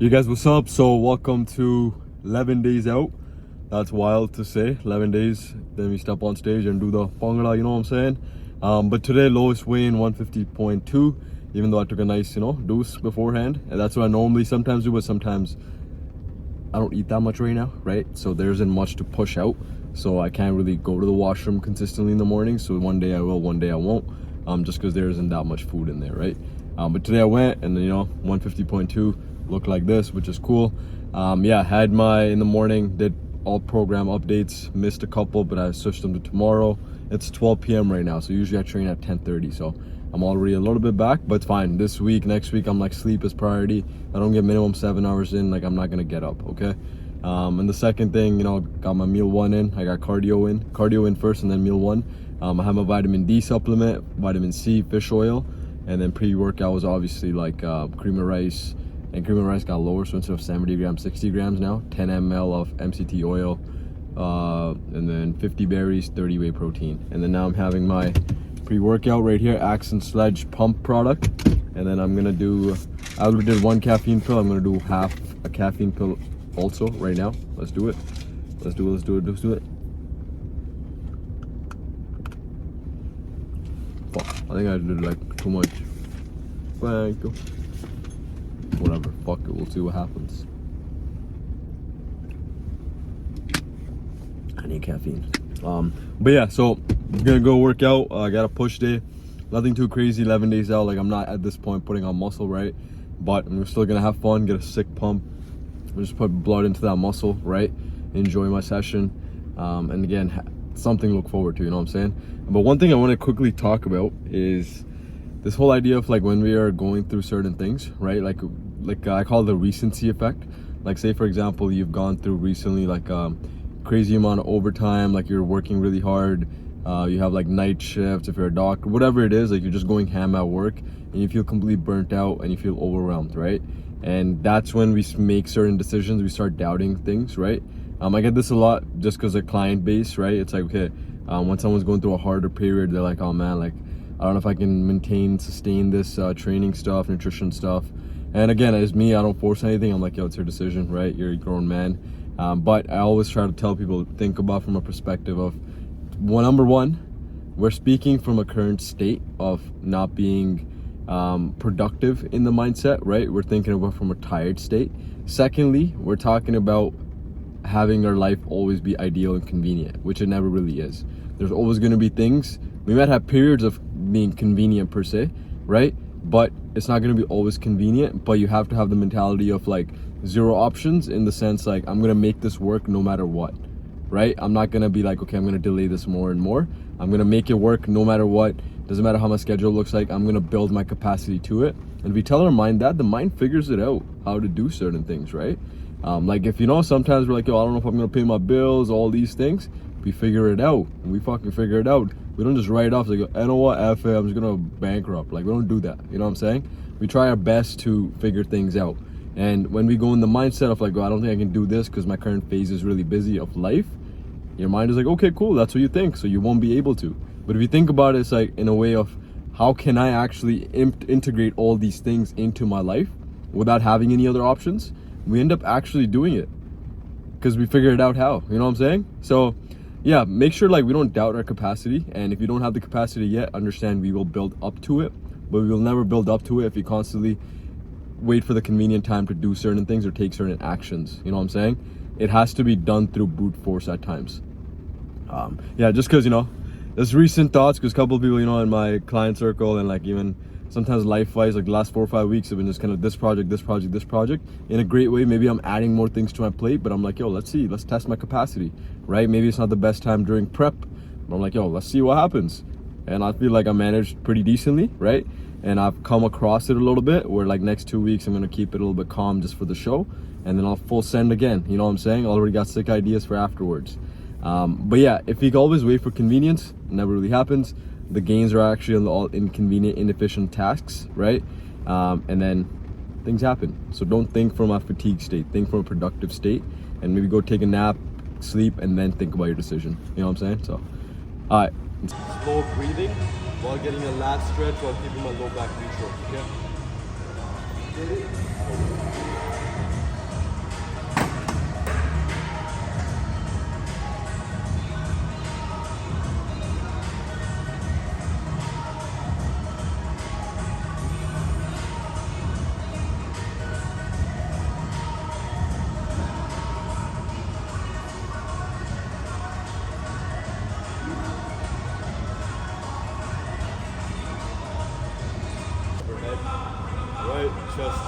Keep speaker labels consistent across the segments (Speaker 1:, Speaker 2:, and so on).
Speaker 1: You guys, what's up? So welcome to 11 days out. That's wild to say, 11 days. Then we step on stage and do the bangla, you know what I'm saying? But today, lowest weigh in 150.2, even though I took a nice, deuce beforehand. And that's what I normally sometimes do, but sometimes I don't eat that much right now, right? So there isn't much to push out. So I can't really go to the washroom consistently in the morning. So one day I will, one day I won't, just because there isn't that much food in there, right? But today I went and 150.2 looked like this, which is cool. Yeah, had in the morning, did all program updates, missed a couple, but I switched them to tomorrow. It's 12 p.m. right now, so usually I train at 10:30, so I'm already a little bit back, but it's fine. This week, next week, I'm like, sleep is priority. I don't get minimum 7 hours in, like I'm not gonna get up, okay? And the second thing, got my meal one in, I got cardio in first and then meal one. I have my vitamin D supplement, vitamin C, fish oil, and then pre-workout was obviously like cream of rice, and cream of rice got lower, so instead of 70 grams, 60 grams now, 10 ml of MCT oil, and then 50 berries, 30 whey protein. And then now I'm having my pre-workout right here, Axe and Sledge pump product. And then I'm gonna do, I already did one caffeine pill, I'm gonna do half a caffeine pill also right now. Let's do it. Let's do it. Fuck, I think I did like too much. Thank you. Whatever, fuck it, we'll see what happens. I need caffeine. But yeah, so I'm gonna go work out. I got a push day, nothing too crazy. 11 days out, like I'm not at this point putting on muscle, right? But I'm still gonna have fun, get a sick pump, just put blood into that muscle, right? Enjoy my session, and again, something to look forward to, you know what I'm saying? But one thing I want to quickly talk about is this whole idea of like when we are going through certain things, right? Like I call it the recency effect. Like say for example, you've gone through recently like crazy amount of overtime, like you're working really hard, you have like night shifts, if you're a doctor, whatever it is, like you're just going ham at work and you feel completely burnt out and you feel overwhelmed, right? And that's when we make certain decisions, we start doubting things, right? I get this a lot just because of client base, right? It's like, okay, when someone's going through a harder period, they're like, oh man, like I don't know if I can sustain this training stuff, nutrition stuff. And again, as me, I don't force anything. I'm like, yo, it's your decision, right? You're a grown man. But I always try to tell people, think about from a perspective of, number one, we're speaking from a current state of not being productive in the mindset, right? We're thinking about from a tired state. Secondly, we're talking about having our life always be ideal and convenient, which it never really is. There's always going to be things. We might have periods of being convenient per se, right? But it's not going to be always convenient, but you have to have the mentality of like zero options, in the sense like I'm going to make this work no matter what, right? I'm not going to be like, okay, I'm going to delay this more and more. I'm going to make it work no matter what. Doesn't matter how my schedule looks like. I'm going to build my capacity to it. And if we tell our mind that, the mind figures it out how to do certain things, right? Like if sometimes we're like, yo, I don't know if I'm going to pay my bills, all these things. We figure it out, and we fucking figure it out. We don't just write it off like, you know what, F it, I'm just gonna bankrupt. Like, we don't do that, you know what I'm saying? We try our best to figure things out. And when we go in the mindset of like, oh, I don't think I can do this because my current phase is really busy of life, your mind is like, okay, cool, that's what you think, so you won't be able to. But if you think about it, it's like in a way of, how can I actually integrate all these things into my life without having any other options? We end up actually doing it because we figured out how, you know what I'm saying? So yeah, make sure like we don't doubt our capacity, and if you don't have the capacity yet, understand we will build up to it, but we will never build up to it if you constantly wait for the convenient time to do certain things or take certain actions, you know what I'm saying? It has to be done through brute force at times. Yeah, just because, there's recent thoughts, because a couple of people, in my client circle and like even sometimes life-wise, like the last 4 or 5 weeks have been just kind of this project in a great way. Maybe I'm adding more things to my plate, but I'm like, yo, let's test my capacity, right? Maybe it's not the best time during prep, but I'm like, yo, let's see what happens. And I feel like I managed pretty decently, right? And I've come across it a little bit where like next 2 weeks, I'm going to keep it a little bit calm just for the show. And then I'll full send again, you know what I'm saying? Already got sick ideas for afterwards. But yeah, if you can always wait for convenience, it never really happens. The gains are actually on all inconvenient, inefficient tasks, right? And then things happen. So don't think from a fatigue state, think from a productive state, and maybe go take a nap, sleep, and then think about your decision. You know what I'm saying? So, all right. Slow breathing while getting a lat stretch while keeping my low back neutral, okay?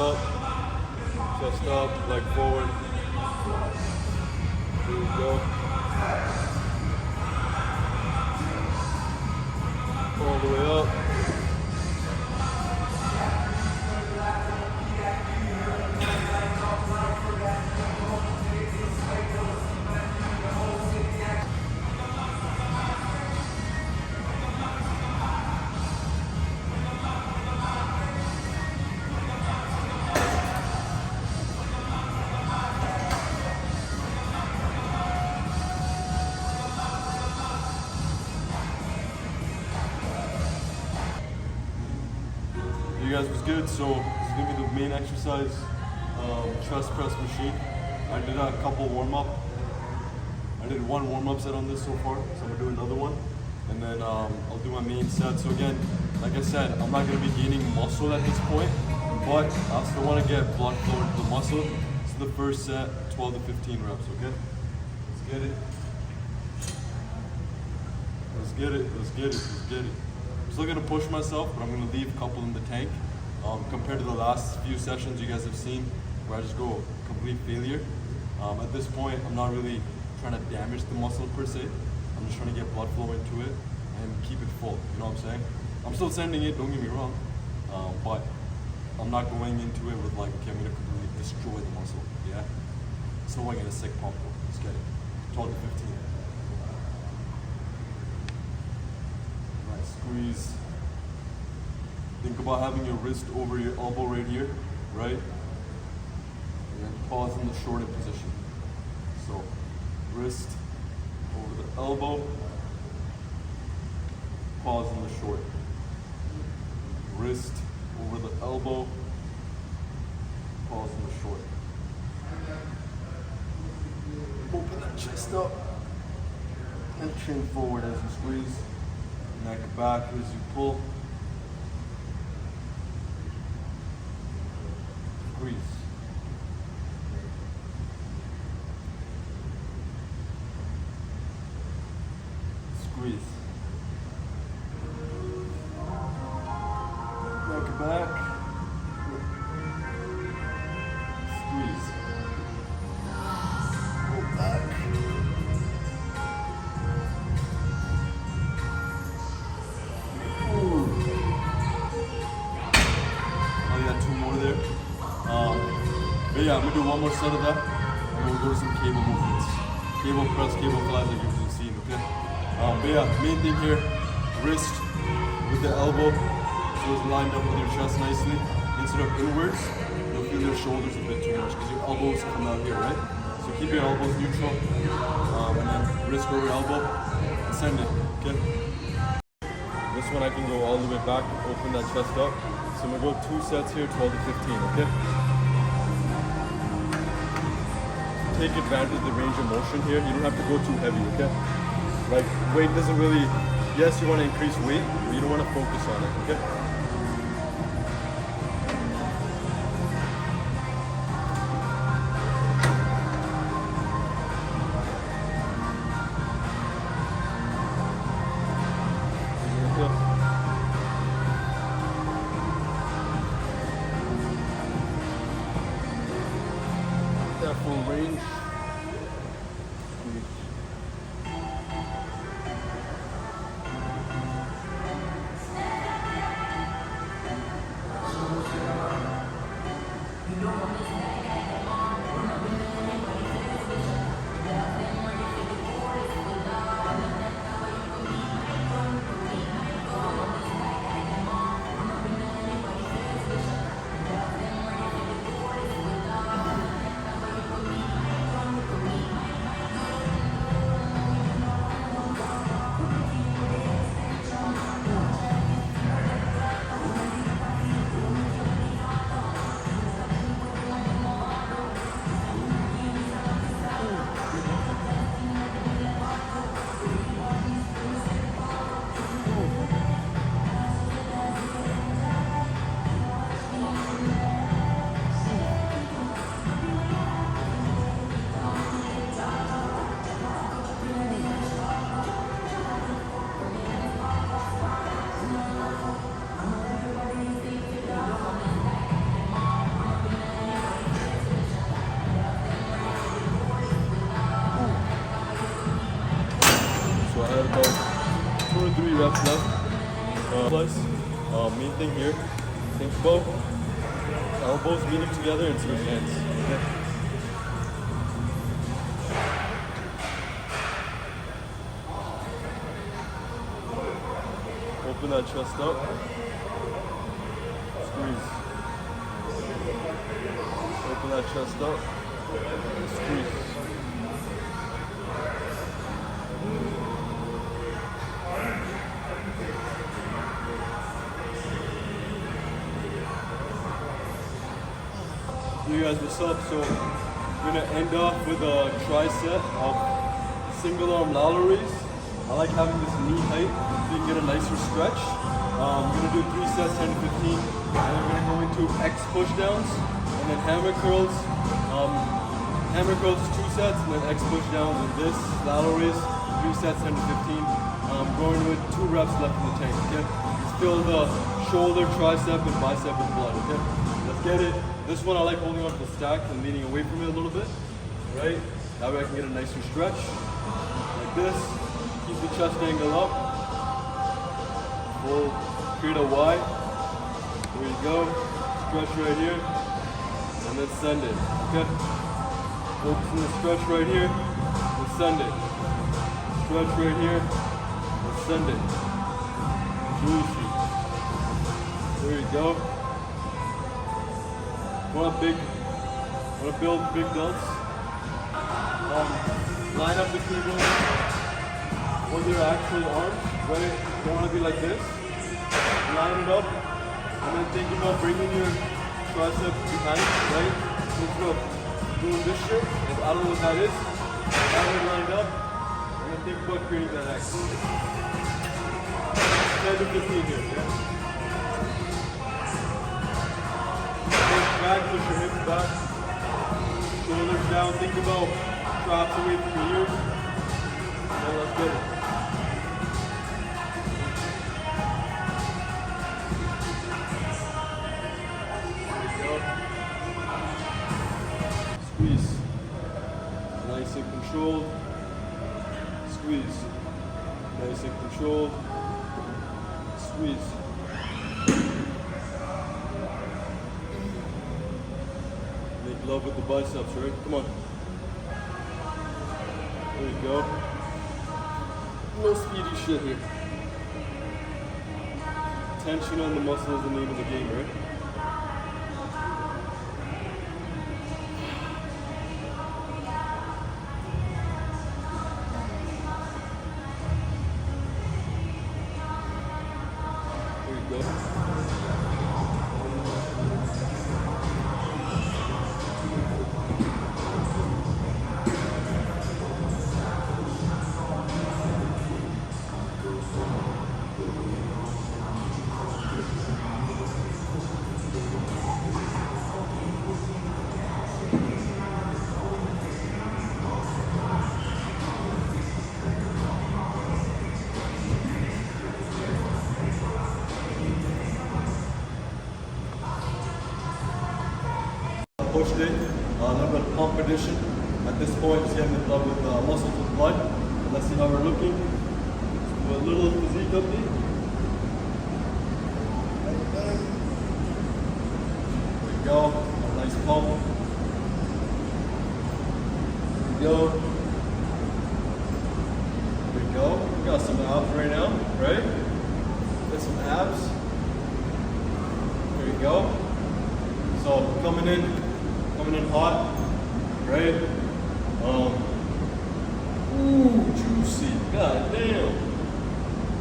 Speaker 1: chest up, leg forward. Here we go. All the way up. You guys was good, so this is gonna be the main exercise, chest press machine. I did a couple warm-up. I did one warm-up set on this so far, so I'm gonna do another one, and then I'll do my main set. So again, like I said, I'm not gonna be gaining muscle at this point, but I still wanna get blood flow into the muscle. This is the first set, 12 to 15 reps, okay? Let's get it. Let's get it, let's get it, let's get it. I'm still gonna push myself, but I'm gonna leave a couple in the tank. Compared to the last few sessions you guys have seen, where I just go complete failure. At this point, I'm not really trying to damage the muscle per se. I'm just trying to get blood flow into it and keep it full. You know what I'm saying? I'm still sending it, don't get me wrong, but I'm not going into it with like, okay, I'm gonna completely destroy the muscle. Yeah. So I get a sick pump. Let's get it. 12 to 15. Squeeze. Think about having your wrist over your elbow right here, right? And then pause in the shorted position. So, wrist over the elbow, pause in the short. Wrist over the elbow, pause in the short. Open that chest up and chin forward as you squeeze. Neck back as you pull. Squeeze. Squeeze. Neck back. Squeeze. Pull back. But yeah, I'm gonna do one more set of that, and then we'll go to some cable movements. Cable press, cable flies like you've been seeing, okay? But yeah, main thing here, wrist with the elbow, so it's lined up with your chest nicely. Instead of inwards, you'll feel your shoulders a bit too much, because your elbows come out here, right? So keep your elbows neutral, and then wrist over elbow, and send it, okay? This one I can go all the way back, open that chest up. So I'm gonna go 2 sets here, 12 to 15, okay? Take advantage of the range of motion here. You don't have to go too heavy, okay? Like, weight doesn't really, yes, you want to increase weight, but you don't want to focus on it, okay? That full range. got about 2 or 3 reps left. Plus, main thing here, think about elbows meeting together and switch hands. Okay? Open that chest up. Squeeze. Open that chest up. Squeeze. Hey guys, what's up? So we're gonna end off with a tricep of single arm Lowry's. I like having this knee height so you can get a nicer stretch. We're gonna do 3 sets, 10 to 15, and then we're gonna go into X push downs, and then hammer curls. Hammer curls is 2 sets, and then X push downs and this Lowry's 3 sets, 10 to 15. Going with 2 reps left in the tank. Okay, let's fill the shoulder, tricep, and bicep with blood. Okay, let's get it. This one I like holding on to the stack and leaning away from it a little bit, right? That way I can get a nicer stretch, like this. Keep the chest angle up. We'll create a Y. There you go. Stretch right here, and then send it, okay? Focus on the stretch right here, and send it. Stretch right here, and send it. Juicy. There you go. Want to build big delts. Line up the keyboard with your actual arms, right? You want to be like this. Line it up, and then think about bringing your tricep behind, right? Think of doing this shit. I don't know what that is. Have it lined up, and then think about creating that X. 10 to 15 here, yeah? Back, push your hips back, shoulders down, think about traps away from your ears. Yeah, let's get it. There we go. Squeeze. Nice and controlled. Squeeze. Nice and controlled. Squeeze. Love with the biceps, right? Come on. There you go. No speedy shit here. Tension on the muscle is the name of the game, right? There you go. Pushed it, a little bit of pump addition. At this point, just getting the blood with muscles with blood. And let's see how we're looking. Do a little physique update. There we go, a nice pump. There we go. There we go. We got some abs right now, right? Get some abs. There we go. So coming in hot, right? Ooh, juicy, god damn.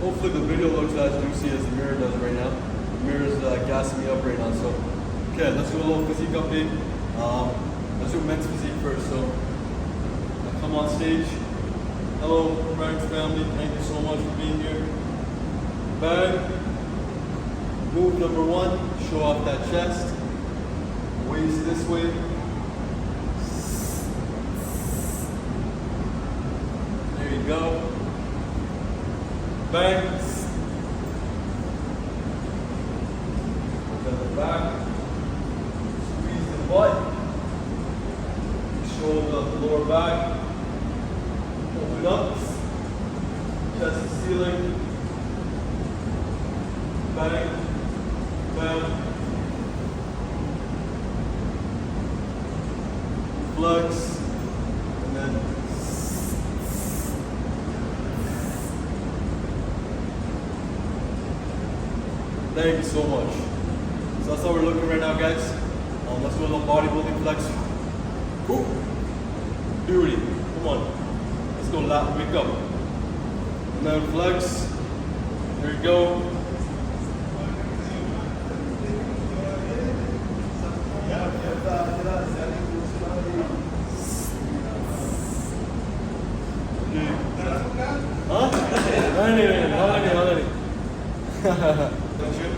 Speaker 1: Hopefully the video looks as juicy as the mirror does right now. The mirror's gassing me up right now, so. Okay, let's do a little physique update. Let's do men's physique first, so. I'll come on stage. Hello, friends, family, thank you so much for being here. Bang. Move number 1, show off that chest. Waist this way. There you go. Bang. Look at the back. Squeeze the butt. Show the lower back. Open up. Chest ceiling. Bang, bam. Flex, and then thank you so much. So that's how we're looking right now, guys. Let's do a little bodybuilding flex. Cool. Beauty. Come on. Let's go lat, wake up. And then flex. There you go.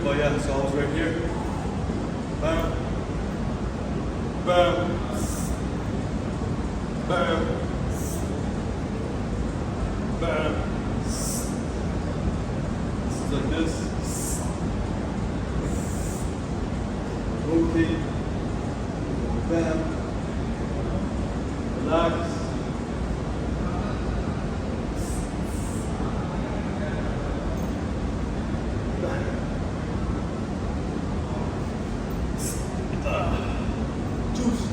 Speaker 1: But yeah, so I was right here. Bam. Bam. Bam. Bam. This is like this. Rotate. Bam. Relax.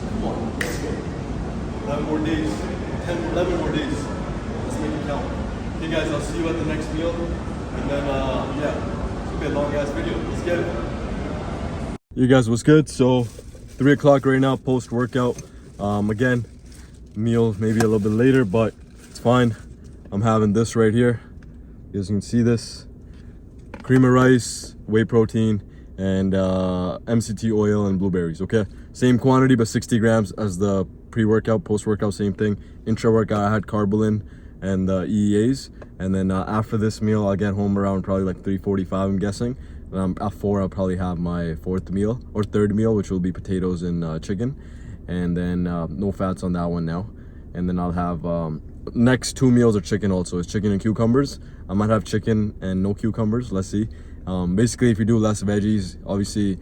Speaker 1: Come on, let's go. 11 more days. 11 more days. Let's make it count. Okay guys, I'll see you at the next meal. And then, yeah, it's gonna be a long ass video. Let's get it. You guys, what's good? So, 3 o'clock right now, post workout. Again, meal maybe a little bit later, but it's fine. I'm having this right here. You guys can see this. Cream of rice, whey protein, and MCT oil and blueberries. Okay, same quantity but 60 grams as the pre-workout, post-workout, same thing. Intra-workout I had carbolin and EEAs, and then after this meal I'll get home around probably like 3:45, I'm guessing. At 4 I'll probably have my fourth meal or third meal, which will be potatoes and chicken, and then no fats on that one now. And then I'll have next 2 meals are chicken also. It's chicken and cucumbers. I might have chicken and no cucumbers, let's see. Basically, if you do less veggies, obviously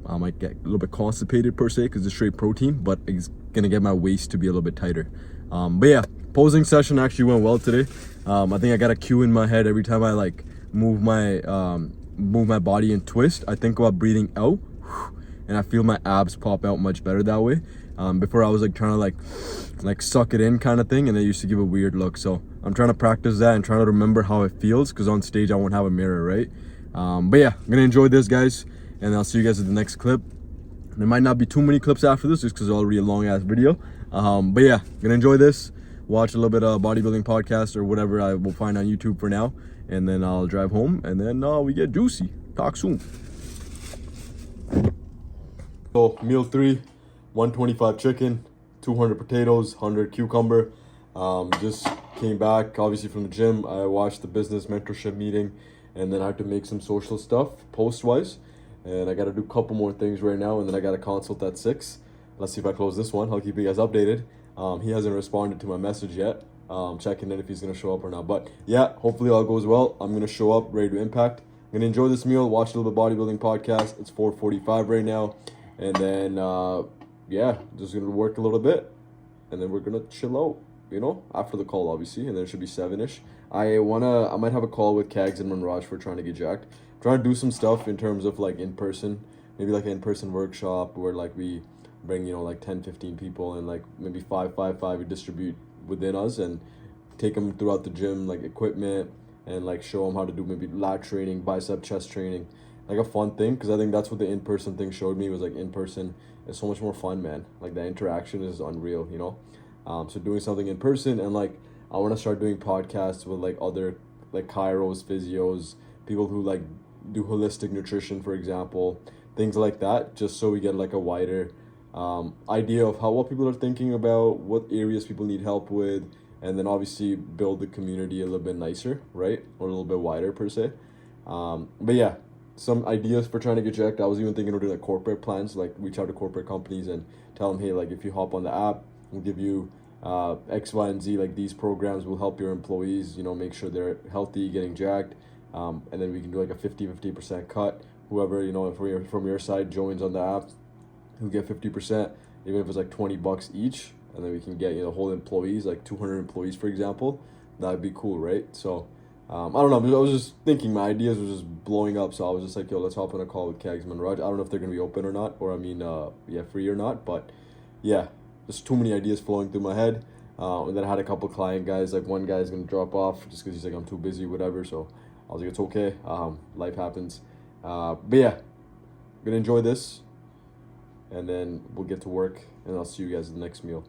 Speaker 1: I might get a little bit constipated per se because it's straight protein, but it's gonna get my waist to be a little bit tighter. But yeah, posing session actually went well today. I think I got a cue in my head every time I like move my body and twist. I think about breathing out, and I feel my abs pop out much better that way. Before I was like trying to like suck it in kind of thing, and it used to give a weird look. So I'm trying to practice that and trying to remember how it feels, because on stage I won't have a mirror, right? But yeah, I'm gonna enjoy this, guys, and I'll see you guys at the next clip. There might not be too many clips after this just because it's already a long ass video. But yeah, gonna enjoy this, watch a little bit of bodybuilding podcast or whatever I will find on YouTube for now, and then I'll drive home, and then we get juicy. Talk soon. So meal 3, 125 chicken, 200 potatoes, 100 cucumber. Just came back obviously from the gym. I watched the business mentorship meeting, and then I have to make some social stuff post wise, and I got to do a couple more things right now, and then I got a consult at 6. Let's see if I close this one. I'll keep you guys updated. He hasn't responded to my message yet, checking in if he's gonna show up or not. But yeah, hopefully all goes well. I'm gonna show up ready to impact. I'm gonna enjoy this meal, watch a little bit of bodybuilding podcast. It's 4:45 right now, and then yeah, just gonna work a little bit, and then we're gonna chill out, you know, after the call obviously, and then it should be 7ish. I might have a call with Kags and Manraj for trying to get jacked. I'm trying to do some stuff in terms of like in person, maybe like an in-person workshop where like we bring, you know, like 10-15 people, and like maybe 5 we distribute within us and take them throughout the gym, like equipment, and like show them how to do maybe lat training, bicep chest training, like a fun thing, because I think that's what the in-person thing showed me, was like in person is so much more fun, man. Like the interaction is unreal, you know. So doing something in person, and like I want to start doing podcasts with like other like chiros, physios, people who like do holistic nutrition, for example, things like that, just so we get like a wider idea of what people are thinking about, what areas people need help with, and then obviously build the community a little bit nicer, right, or a little bit wider per se. But yeah, some ideas for trying to get jacked. I was even thinking of doing like corporate plans, like reach out to corporate companies and tell them, hey, like if you hop on the app, we'll give you X, Y, and Z, like these programs will help your employees, you know, make sure they're healthy, getting jacked, and then we can do like a 50% cut. Whoever, you know, if from your side joins on the app, who get 50%, even if it's like $20 each, and then we can get, you know, whole employees, like 200 employees, for example. That'd be cool, right? So I don't know. I was just thinking, my ideas were just blowing up. So I was just like, yo, let's hop on a call with Kegsman and Raj. I don't know if they're gonna be open or not, or I mean, yeah, free or not. But yeah, just too many ideas flowing through my head. And then I had a couple client guys. Like one guy's gonna drop off just because he's like, I'm too busy, whatever. So I was like, it's okay. Life happens. But yeah, gonna enjoy this, and then we'll get to work, and I'll see you guys at the next meal.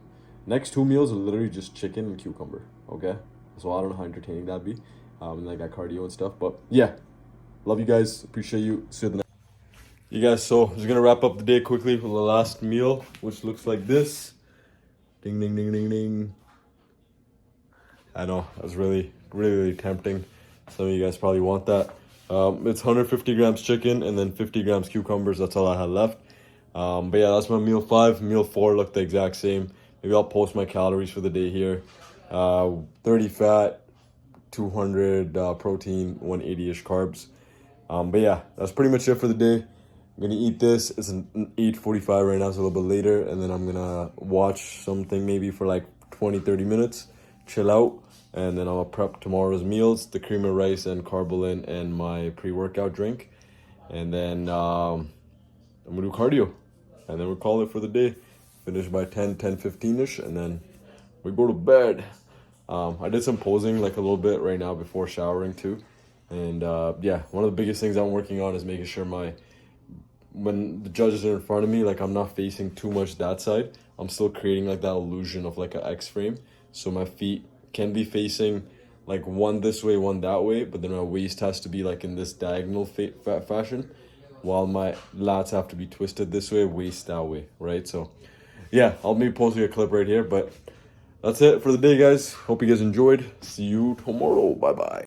Speaker 1: Next two meals are literally just chicken and cucumber. Okay, so I don't know how entertaining that'd be. And I got cardio and stuff, but yeah, love you guys. Appreciate you. See you at the next. You guys, so just gonna wrap up the day quickly with the last meal, which looks like this. Ding ding ding ding ding. I know that's really tempting. Some of you guys probably want that. It's 150 grams chicken and then 50 grams cucumbers. That's all I had left. But yeah, that's my meal 5. Meal 4 looked the exact same. Maybe I'll post my calories for the day here. 30 fat, 200 protein, 180-ish carbs. But yeah, that's pretty much it for the day. I'm gonna eat this. It's an 8:45 right now, so a little bit later, and then I'm gonna watch something maybe for like 20-30 minutes, chill out, and then I'll prep tomorrow's meals: the cream of rice and carbolin and my pre-workout drink, and then I'm gonna do cardio, and then we'll call it for the day. Finish by 10:15ish, and then we go to bed. I did some posing like a little bit right now before showering too, and yeah, one of the biggest things I'm working on is making sure when the judges are in front of me, like I'm not facing too much that side. I'm still creating like that illusion of like an X frame, so my feet can be facing like one this way, one that way, but then my waist has to be like in this diagonal fashion, while my lats have to be twisted this way, waist that way, right? So yeah, I'll be posting a clip right here, but that's it for the day, guys. Hope you guys enjoyed. See you tomorrow. Bye bye.